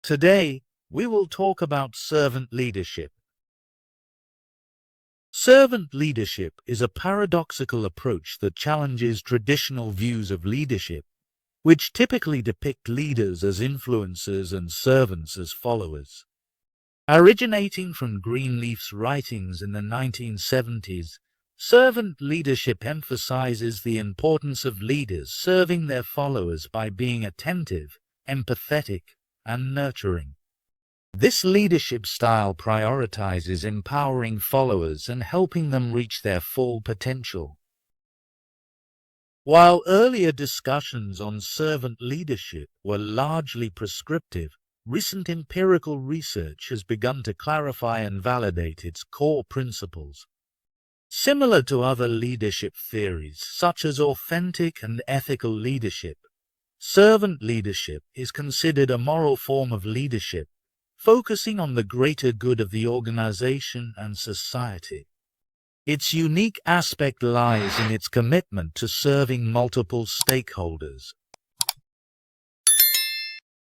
Today, we will talk about servant leadership. Servant leadership is a paradoxical approach that challenges traditional views of leadership, which typically depict leaders as influencers and servants as followers. Originating from Greenleaf's writings in the 1970s, servant leadership emphasizes the importance of leaders serving their followers by being attentive, empathetic, and nurturing. This leadership style prioritizes empowering followers and helping them reach their full potential. While earlier discussions on servant leadership were largely prescriptive, recent empirical research has begun to clarify and validate its core principles. Similar to other leadership theories, such as authentic and ethical leadership, servant leadership is considered a moral form of leadership, focusing on the greater good of the organization and society. Its unique aspect lies in its commitment to serving multiple stakeholders.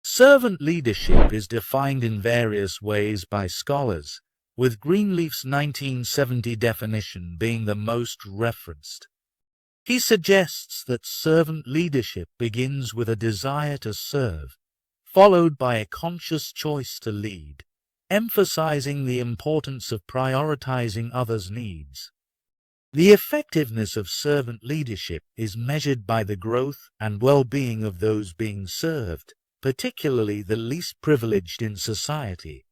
Servant leadership is defined in various ways by scholars, with Greenleaf's 1970 definition being the most referenced. He suggests that servant leadership begins with a desire to serve, followed by a conscious choice to lead, emphasizing the importance of prioritizing others' needs. The effectiveness of servant leadership is measured by the growth and well-being of those being served, particularly the least privileged in society.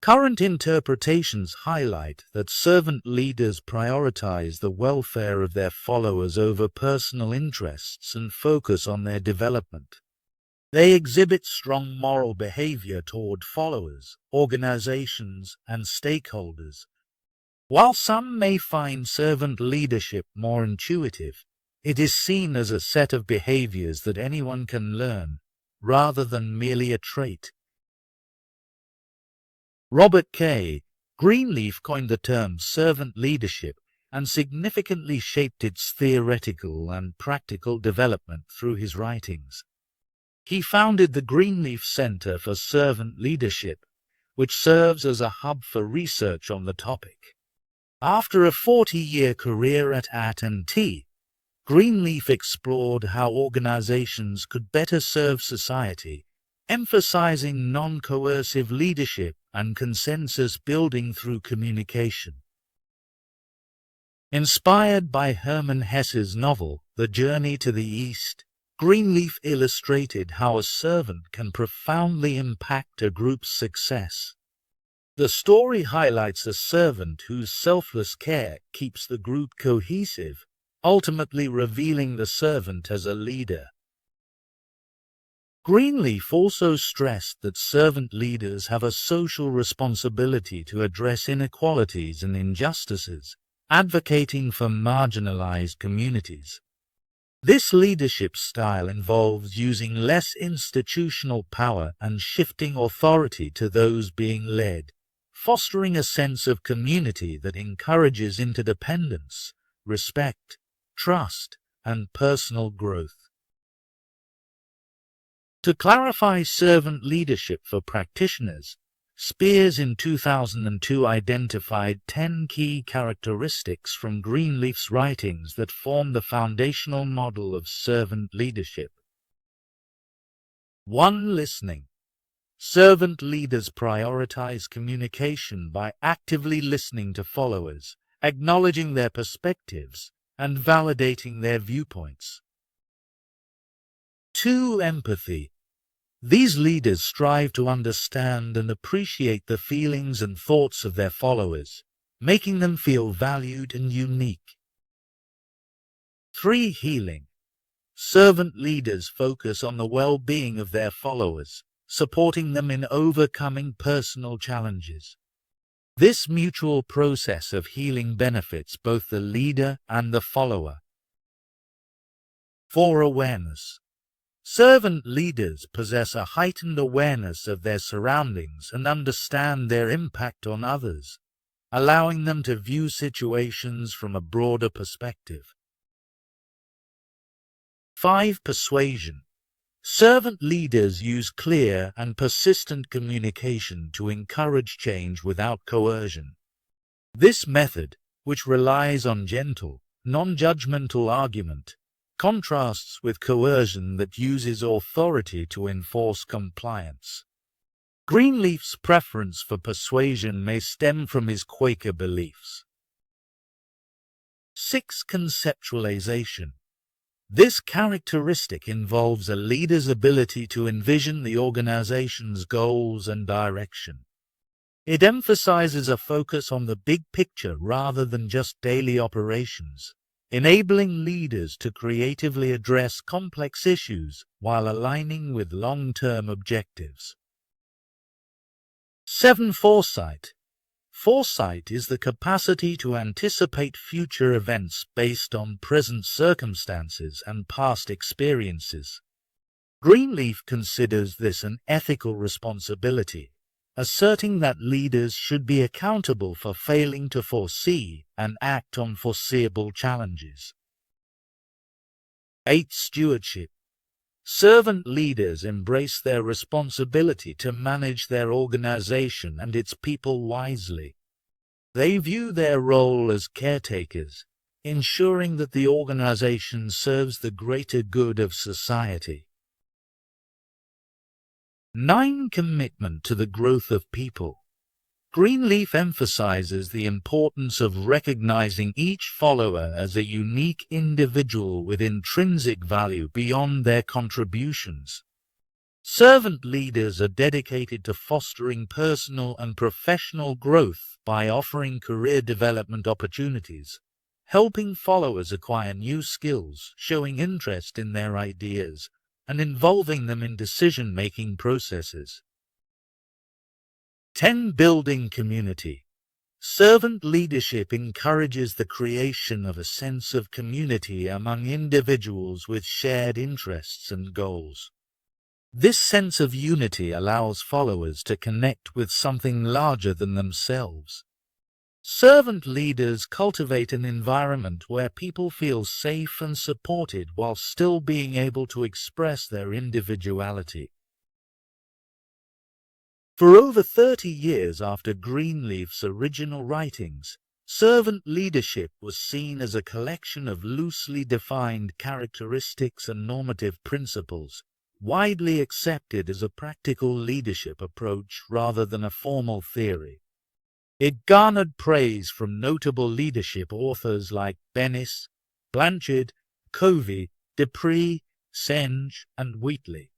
Current interpretations highlight that servant leaders prioritize the welfare of their followers over personal interests and focus on their development. They exhibit strong moral behavior toward followers, organizations, and stakeholders. While some may find servant leadership more intuitive, it is seen as a set of behaviors that anyone can learn, rather than merely a trait. Robert Greenleaf coined the term servant leadership and significantly shaped its theoretical and practical development through his writings. He founded the Greenleaf Center for Servant Leadership, which serves as a hub for research on the topic. After a 40-year career at and T, Greenleaf explored how organizations could better serve society, emphasizing non-coercive leadership and consensus building through communication. Inspired by Hermann Hesse's novel, The Journey to the East, Greenleaf illustrated how a servant can profoundly impact a group's success. The story highlights a servant whose selfless care keeps the group cohesive, ultimately revealing the servant as a leader. Greenleaf also stressed that servant leaders have a social responsibility to address inequalities and injustices, advocating for marginalized communities. This leadership style involves using less institutional power and shifting authority to those being led, fostering a sense of community that encourages interdependence, respect, trust, and personal growth. To clarify servant leadership for practitioners, Spears in 2002 identified 10 key characteristics from Greenleaf's writings that form the foundational model of servant leadership. 1. Listening. Servant leaders prioritize communication by actively listening to followers, acknowledging their perspectives, and validating their viewpoints. 2. Empathy. These leaders strive to understand and appreciate the feelings and thoughts of their followers, making them feel valued and unique. 3. Healing. Servant leaders focus on the well-being of their followers, supporting them in overcoming personal challenges. This mutual process of healing benefits both the leader and the follower. 4. Awareness. Servant leaders possess a heightened awareness of their surroundings and understand their impact on others, allowing them to view situations from a broader perspective. 5. Persuasion. Servant leaders use clear and persistent communication to encourage change without coercion. This method, which relies on gentle, non-judgmental argument, contrasts with coercion that uses authority to enforce compliance. Greenleaf's preference for persuasion may stem from his Quaker beliefs. 6. Conceptualization. This characteristic involves a leader's ability to envision the organization's goals and direction. It emphasizes a focus on the big picture rather than just daily operations, enabling leaders to creatively address complex issues while aligning with long-term objectives. 7. Foresight. Foresight is the capacity to anticipate future events based on present circumstances and past experiences. Greenleaf considers this an ethical responsibility, asserting that leaders should be accountable for failing to foresee and act on foreseeable challenges. 8. Stewardship. Servant leaders embrace their responsibility to manage their organization and its people wisely. They view their role as caretakers, ensuring that the organization serves the greater good of society. 9. Commitment to the growth of people. Greenleaf emphasizes the importance of recognizing each follower as a unique individual with intrinsic value beyond their contributions. Servant leaders are dedicated to fostering personal and professional growth by offering career development opportunities, helping followers acquire new skills, showing interest in their ideas, and involving them in decision-making processes. 10. Building community. Servant leadership encourages the creation of a sense of community among individuals with shared interests and goals. This sense of unity allows followers to connect with something larger than themselves. Servant leaders cultivate an environment where people feel safe and supported while still being able to express their individuality. For over 30 years after Greenleaf's original writings, servant leadership was seen as a collection of loosely defined characteristics and normative principles, widely accepted as a practical leadership approach rather than a formal theory. It garnered praise from notable leadership authors like Bennis, Blanchard, Covey, Dupree, Senge, and Wheatley.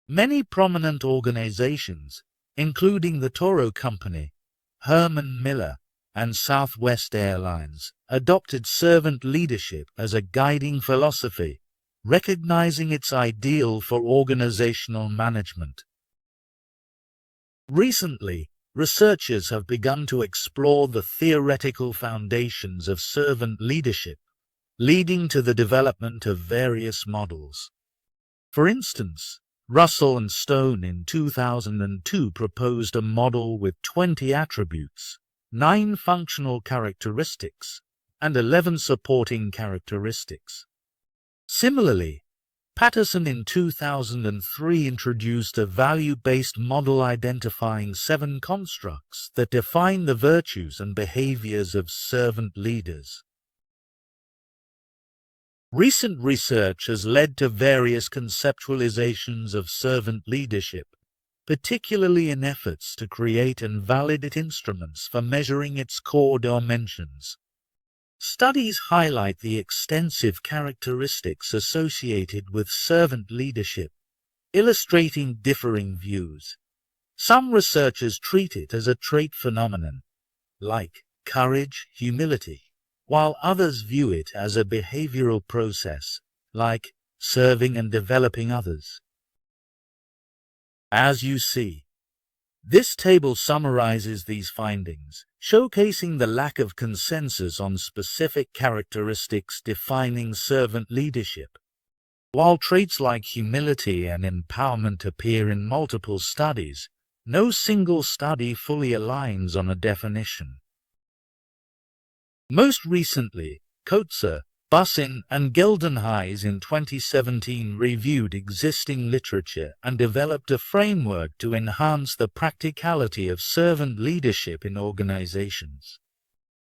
Many prominent organizations, including the Toro Company, Herman Miller, and Southwest Airlines, adopted servant leadership as a guiding philosophy, recognizing its ideal for organizational management. Recently, researchers have begun to explore the theoretical foundations of servant leadership, leading to the development of various models. For instance, Russell and Stone in 2002 proposed a model with 20 attributes, 9 functional characteristics, and 11 supporting characteristics. Similarly, Patterson in 2003 introduced a value-based model identifying 7 constructs that define the virtues and behaviors of servant leaders. Recent research has led to various conceptualizations of servant leadership, particularly in efforts to create and validate instruments for measuring its core dimensions. Studies highlight the extensive characteristics associated with servant leadership, illustrating differing views. Some researchers treat it as a trait phenomenon, like courage, humility, while others view it as a behavioral process, like serving and developing others. As you see, this table summarizes these findings, showcasing the lack of consensus on specific characteristics defining servant leadership. While traits like humility and empowerment appear in multiple studies, no single study fully aligns on a definition. Most recently, Coetzer, Bussin and Geldenhuys in 2017 reviewed existing literature and developed a framework to enhance the practicality of servant leadership in organizations.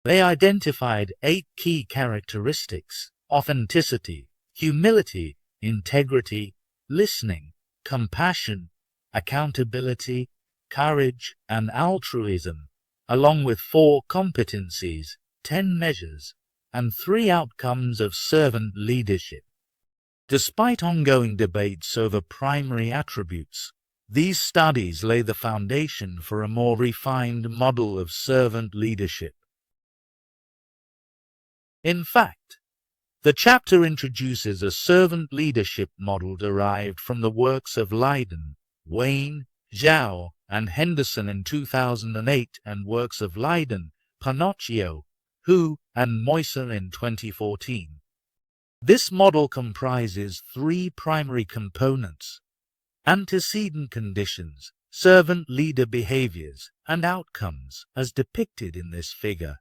They identified 8 key characteristics: authenticity, humility, integrity, listening, compassion, accountability, courage, and altruism, along with 4 competencies, 10 measures, and 3 outcomes of servant leadership. Despite ongoing debates over primary attributes, these studies lay the foundation for a more refined model of servant leadership. In fact, the chapter introduces a servant leadership model derived from the works of Leiden, Wayne, Zhao, and Henderson in 2008 and works of Leiden, Pinocchio, Hu, and Moyser in 2014. This model comprises 3 primary components: antecedent conditions, servant leader behaviors, and outcomes, as depicted in this figure.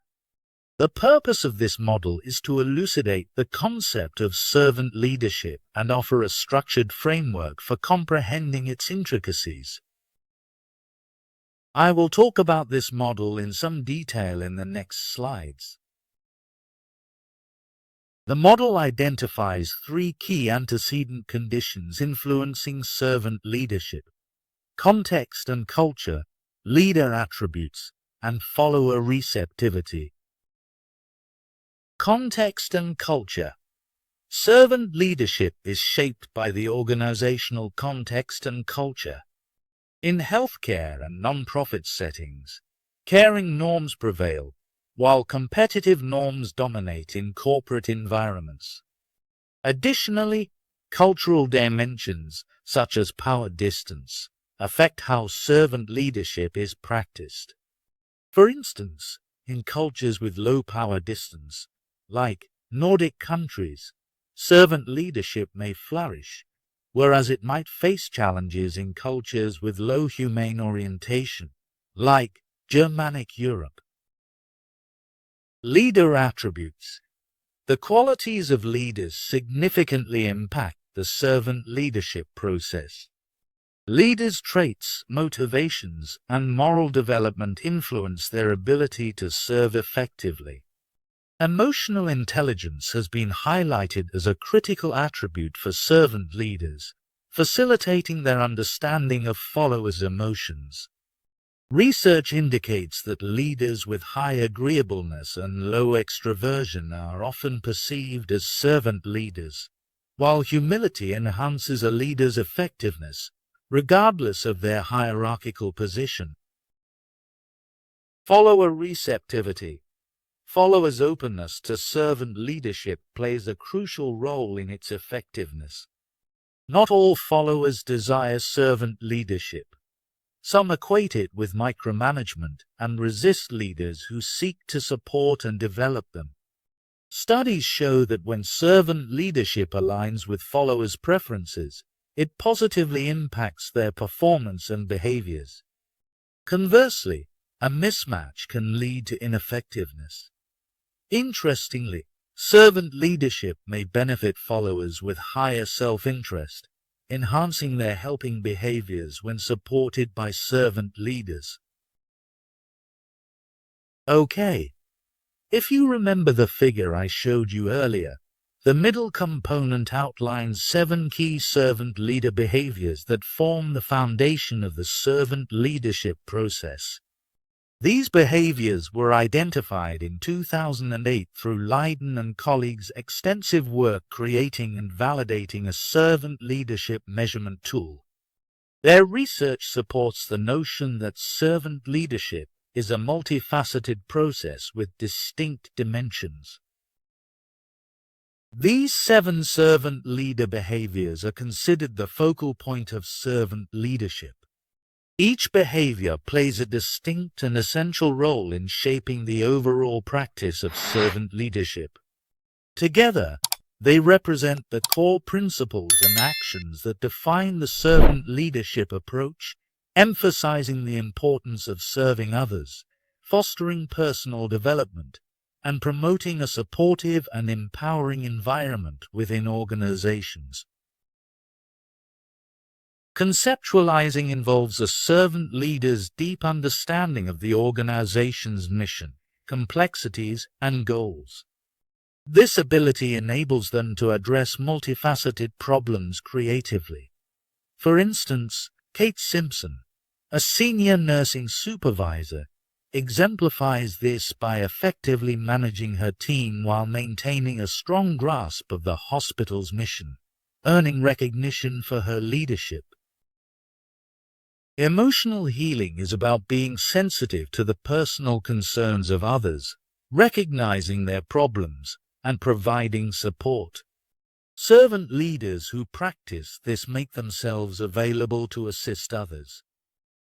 The purpose of this model is to elucidate the concept of servant leadership and offer a structured framework for comprehending its intricacies. I will talk about this model in some detail in the next slides. The model identifies 3 key antecedent conditions influencing servant leadership: context and culture, leader attributes, and follower receptivity. Context and culture. Servant leadership is shaped by the organizational context and culture. In healthcare and non-profit settings, caring norms prevail, while competitive norms dominate in corporate environments. Additionally, cultural dimensions, such as power distance, affect how servant leadership is practiced. For instance, in cultures with low power distance, like Nordic countries, servant leadership may flourish, whereas it might face challenges in cultures with low humane orientation, like Germanic Europe. Leader attributes. The qualities of leaders significantly impact the servant leadership process. Leaders' traits, motivations, and moral development influence their ability to serve effectively. Emotional intelligence has been highlighted as a critical attribute for servant leaders, facilitating their understanding of followers' emotions. Research indicates that leaders with high agreeableness and low extroversion are often perceived as servant leaders, while humility enhances a leader's effectiveness, regardless of their hierarchical position. Follower receptivity. Followers' openness to servant leadership plays a crucial role in its effectiveness. Not all followers desire servant leadership. Some equate it with micromanagement and resist leaders who seek to support and develop them. Studies show that when servant leadership aligns with followers' preferences, it positively impacts their performance and behaviors. Conversely, a mismatch can lead to ineffectiveness. Interestingly, servant leadership may benefit followers with higher self-interest, enhancing their helping behaviors when supported by servant leaders. Okay, if you remember the figure I showed you earlier, the middle component outlines 7 key servant leader behaviors that form the foundation of the servant leadership process. These behaviors were identified in 2008 through Leiden and colleagues' extensive work creating and validating a servant leadership measurement tool. Their research supports the notion that servant leadership is a multifaceted process with distinct dimensions. These 7 servant leader behaviors are considered the focal point of servant leadership. Each behavior plays a distinct and essential role in shaping the overall practice of servant leadership. Together, they represent the core principles and actions that define the servant leadership approach, emphasizing the importance of serving others, fostering personal development, and promoting a supportive and empowering environment within organizations. Conceptualizing involves a servant leader's deep understanding of the organization's mission, complexities, and goals. This ability enables them to address multifaceted problems creatively. For instance, Kate Simpson, a senior nursing supervisor, exemplifies this by effectively managing her team while maintaining a strong grasp of the hospital's mission, earning recognition for her leadership. Emotional healing is about being sensitive to the personal concerns of others, recognizing their problems, and providing support. Servant leaders who practice this make themselves available to assist others.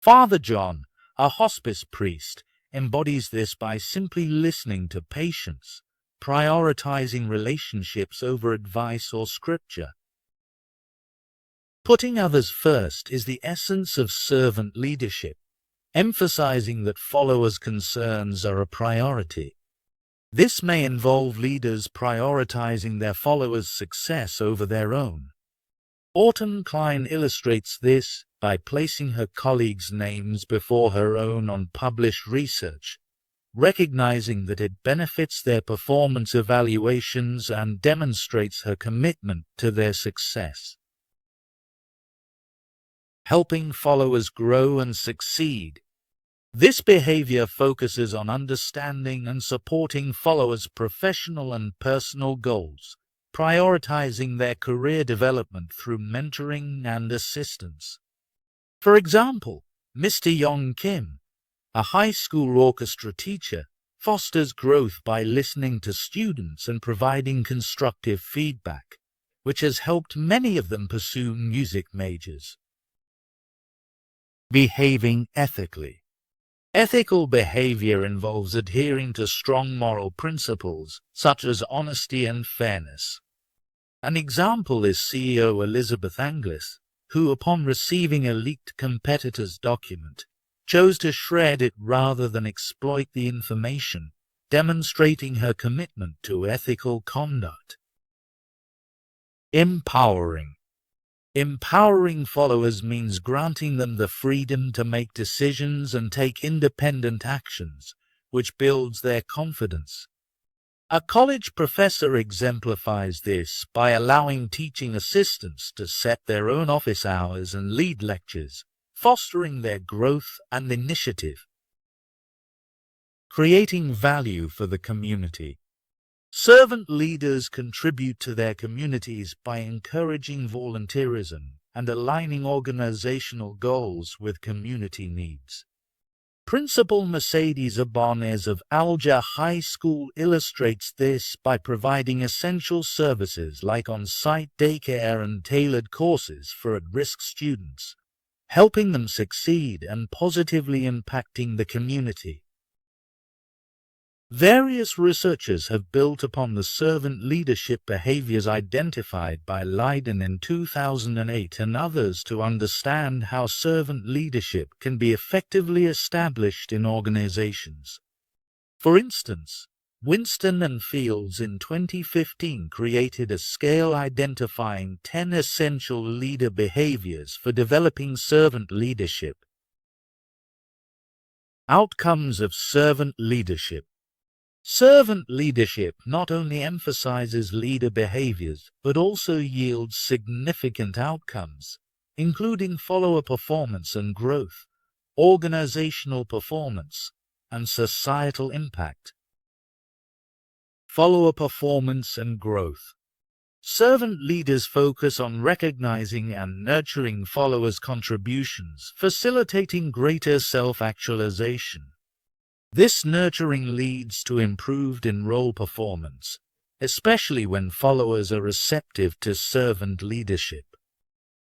Father John, a hospice priest, embodies this by simply listening to patients, prioritizing relationships over advice or scripture. Putting others first is the essence of servant leadership, emphasizing that followers' concerns are a priority. This may involve leaders prioritizing their followers' success over their own. Autumn Klein illustrates this by placing her colleagues' names before her own on published research, recognizing that it benefits their performance evaluations and demonstrates her commitment to their success. Helping followers grow and succeed. This behavior focuses on understanding and supporting followers' professional and personal goals, prioritizing their career development through mentoring and assistance. For example, Mr. Yong Kim, a high school orchestra teacher, fosters growth by listening to students and providing constructive feedback, which has helped many of them pursue music majors. Behaving ethically. Ethical behavior involves adhering to strong moral principles, such as honesty and fairness. An example is CEO Elizabeth Anglis, who, upon receiving a leaked competitor's document, chose to shred it rather than exploit the information, demonstrating her commitment to ethical conduct. Empowering. Empowering followers means granting them the freedom to make decisions and take independent actions, which builds their confidence. A college professor exemplifies this by allowing teaching assistants to set their own office hours and lead lectures, fostering their growth and initiative. Creating value for the community. Servant leaders contribute to their communities by encouraging volunteerism and aligning organizational goals with community needs. Principal Mercedes Ibanez of Alger High School illustrates this by providing essential services like on-site daycare and tailored courses for at-risk students, helping them succeed and positively impacting the community. Various researchers have built upon the servant leadership behaviors identified by Leiden in 2008 and others to understand how servant leadership can be effectively established in organizations. For instance, Winston and Fields in 2015 created a scale identifying 10 essential leader behaviors for developing servant leadership. Outcomes of servant leadership. Servant leadership not only emphasizes leader behaviors, but also yields significant outcomes, including follower performance and growth, organizational performance, and societal impact. Follower performance and growth. Servant leaders focus on recognizing and nurturing followers' contributions, facilitating greater self-actualization. This nurturing leads to improved in-role performance, especially when followers are receptive to servant leadership.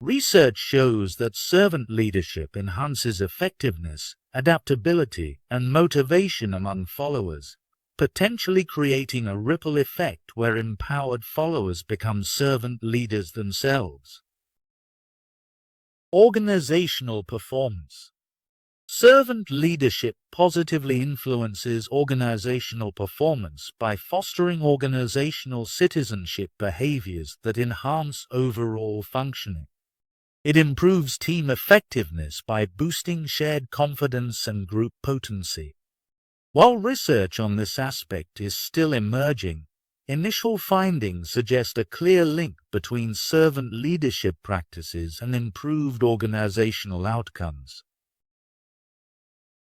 Research shows that servant leadership enhances effectiveness, adaptability, and motivation among followers, potentially creating a ripple effect where empowered followers become servant leaders themselves. Organizational performance. Servant leadership positively influences organizational performance by fostering organizational citizenship behaviors that enhance overall functioning. It improves team effectiveness by boosting shared confidence and group potency. While research on this aspect is still emerging, initial findings suggest a clear link between servant leadership practices and improved organizational outcomes.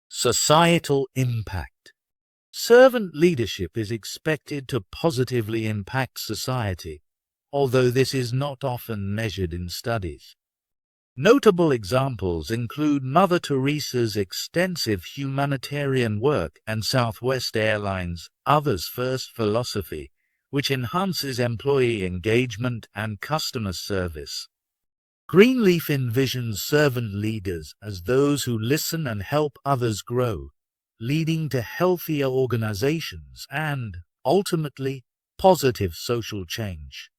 Societal impact. Servant leadership is expected to positively impact society, although this is not often measured in studies. Notable examples include Mother Teresa's extensive humanitarian work and Southwest Airlines' Others First philosophy, which enhances employee engagement and customer service. Greenleaf envisions servant leaders as those who listen and help others grow, leading to healthier organizations and, ultimately, positive social change.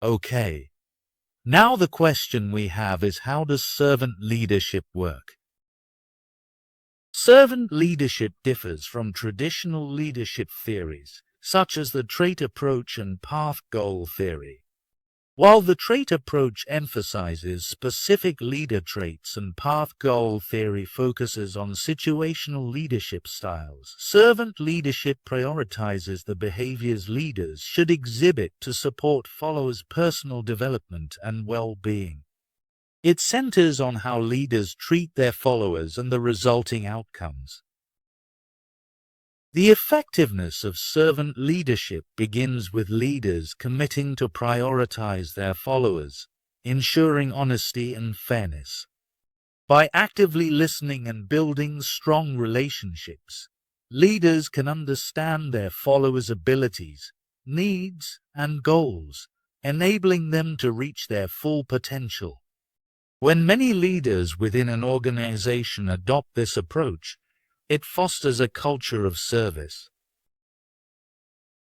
Okay, now the question we have is, how does servant leadership work? Servant leadership differs from traditional leadership theories, such as the trait approach and path goal theory. While the trait approach emphasizes specific leader traits and path goal theory focuses on situational leadership styles, servant leadership prioritizes the behaviors leaders should exhibit to support followers' personal development and well-being. It centers on how leaders treat their followers and the resulting outcomes. The effectiveness of servant leadership begins with leaders committing to prioritize their followers, ensuring honesty and fairness. By actively listening and building strong relationships, leaders can understand their followers' abilities, needs, and goals, enabling them to reach their full potential. When many leaders within an organization adopt this approach, it fosters a culture of service.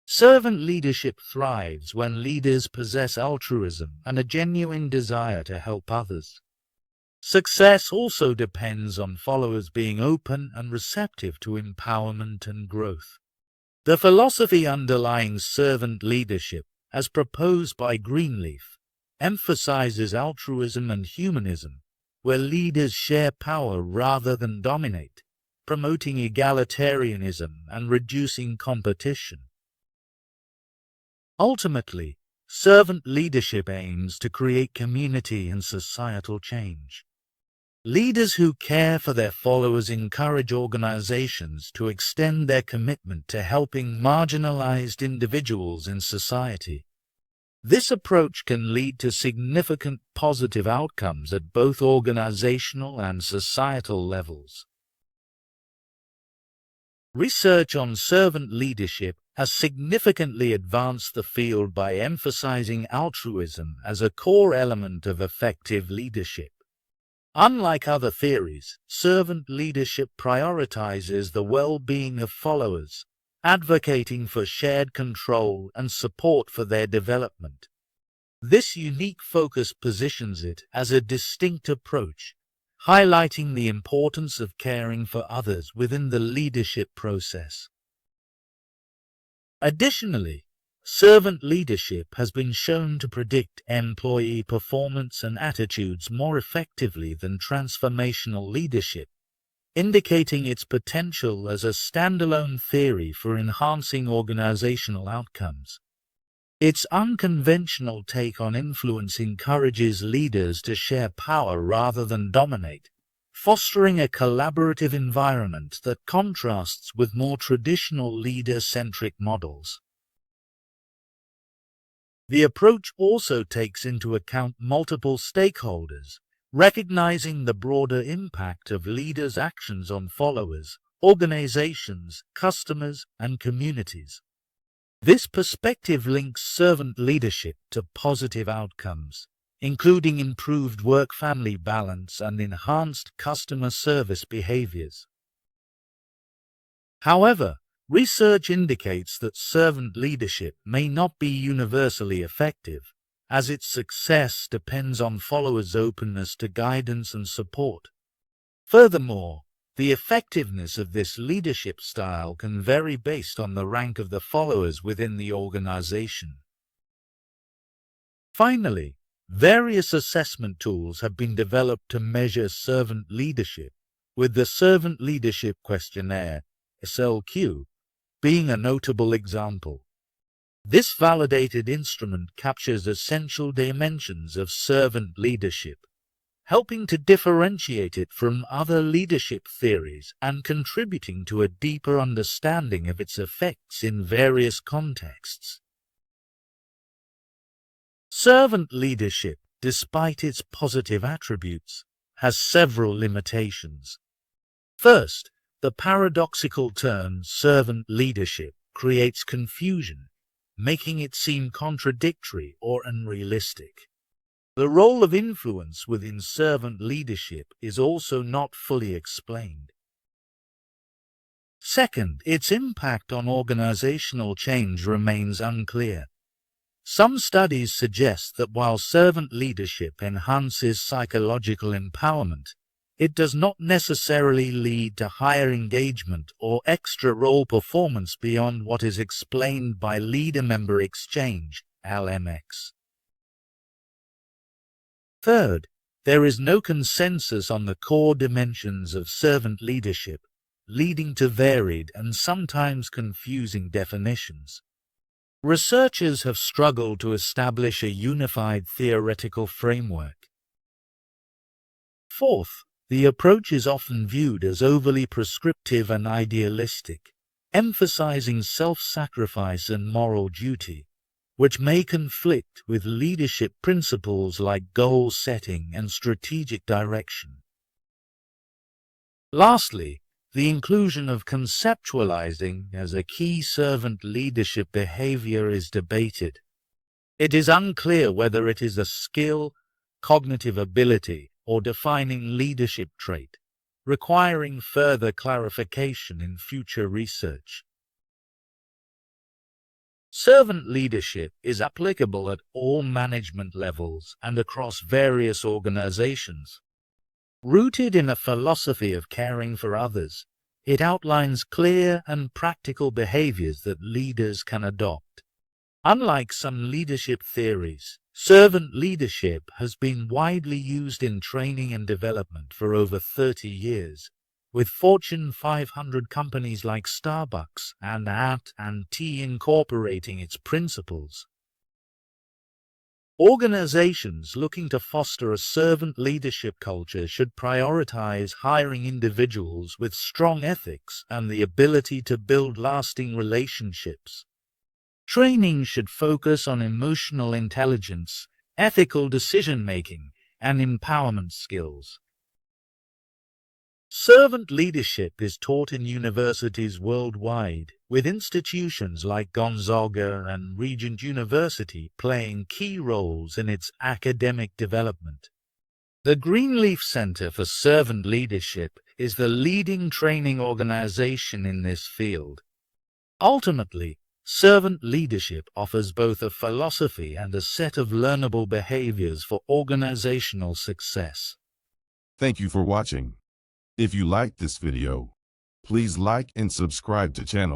Servant leadership thrives when leaders possess altruism and a genuine desire to help others. Success also depends on followers being open and receptive to empowerment and growth. The philosophy underlying servant leadership, as proposed by Greenleaf, emphasizes altruism and humanism, where leaders share power rather than dominate, promoting egalitarianism and reducing competition. Ultimately, servant leadership aims to create community and societal change. Leaders who care for their followers encourage organizations to extend their commitment to helping marginalized individuals in society. This approach can lead to significant positive outcomes at both organizational and societal levels. Research on servant leadership has significantly advanced the field by emphasizing altruism as a core element of effective leadership. Unlike other theories, servant leadership prioritizes the well-being of followers, advocating for shared control and support for their development. This unique focus positions it as a distinct approach, highlighting the importance of caring for others within the leadership process. Additionally, servant leadership has been shown to predict employee performance and attitudes more effectively than transformational leadership, indicating its potential as a standalone theory for enhancing organizational outcomes. Its unconventional take on influence encourages leaders to share power rather than dominate, fostering a collaborative environment that contrasts with more traditional leader-centric models. The approach also takes into account multiple stakeholders, recognizing the broader impact of leaders' actions on followers, organizations, customers, and communities. This perspective links servant leadership to positive outcomes, including improved work-family balance and enhanced customer service behaviors. However, research indicates that servant leadership may not be universally effective, as its success depends on followers' openness to guidance and support. Furthermore, the effectiveness of this leadership style can vary based on the rank of the followers within the organization. Finally, various assessment tools have been developed to measure servant leadership, with the Servant Leadership Questionnaire, SLQ, being a notable example. This validated instrument captures essential dimensions of servant leadership, helping to differentiate it from other leadership theories and contributing to a deeper understanding of its effects in various contexts. Servant leadership, despite its positive attributes, has several limitations. First, the paradoxical term servant leadership creates confusion, making it seem contradictory or unrealistic. The role of influence within servant leadership is also not fully explained. Second, its impact on organizational change remains unclear. Some studies suggest that while servant leadership enhances psychological empowerment, it does not necessarily lead to higher engagement or extra role performance beyond what is explained by leader-member exchange, LMX. Third, there is no consensus on the core dimensions of servant leadership, leading to varied and sometimes confusing definitions. Researchers have struggled to establish a unified theoretical framework. Fourth, the approach is often viewed as overly prescriptive and idealistic, emphasizing self-sacrifice and moral duty, which may conflict with leadership principles like goal setting and strategic direction. Lastly, the inclusion of conceptualizing as a key servant leadership behavior is debated. It is unclear whether it is a skill, cognitive ability, or defining leadership trait, requiring further clarification in future research. Servant leadership is applicable at all management levels and across various organizations. Rooted in a philosophy of caring for others, it outlines clear and practical behaviors that leaders can adopt. Unlike some leadership theories, servant leadership has been widely used in training and development for over 30 years, with Fortune 500 companies like Starbucks and T incorporating its principles. Organizations looking to foster a servant leadership culture should prioritize hiring individuals with strong ethics and the ability to build lasting relationships. Training should focus on emotional intelligence, ethical decision-making, and empowerment skills. Servant leadership is taught in universities worldwide, with institutions like Gonzaga and Regent University playing key roles in its academic development. The Greenleaf Center for Servant Leadership is the leading training organization in this field. Ultimately, servant leadership offers both a philosophy and a set of learnable behaviors for organizational success. Thank you for watching. If you liked this video, please like and subscribe to channel.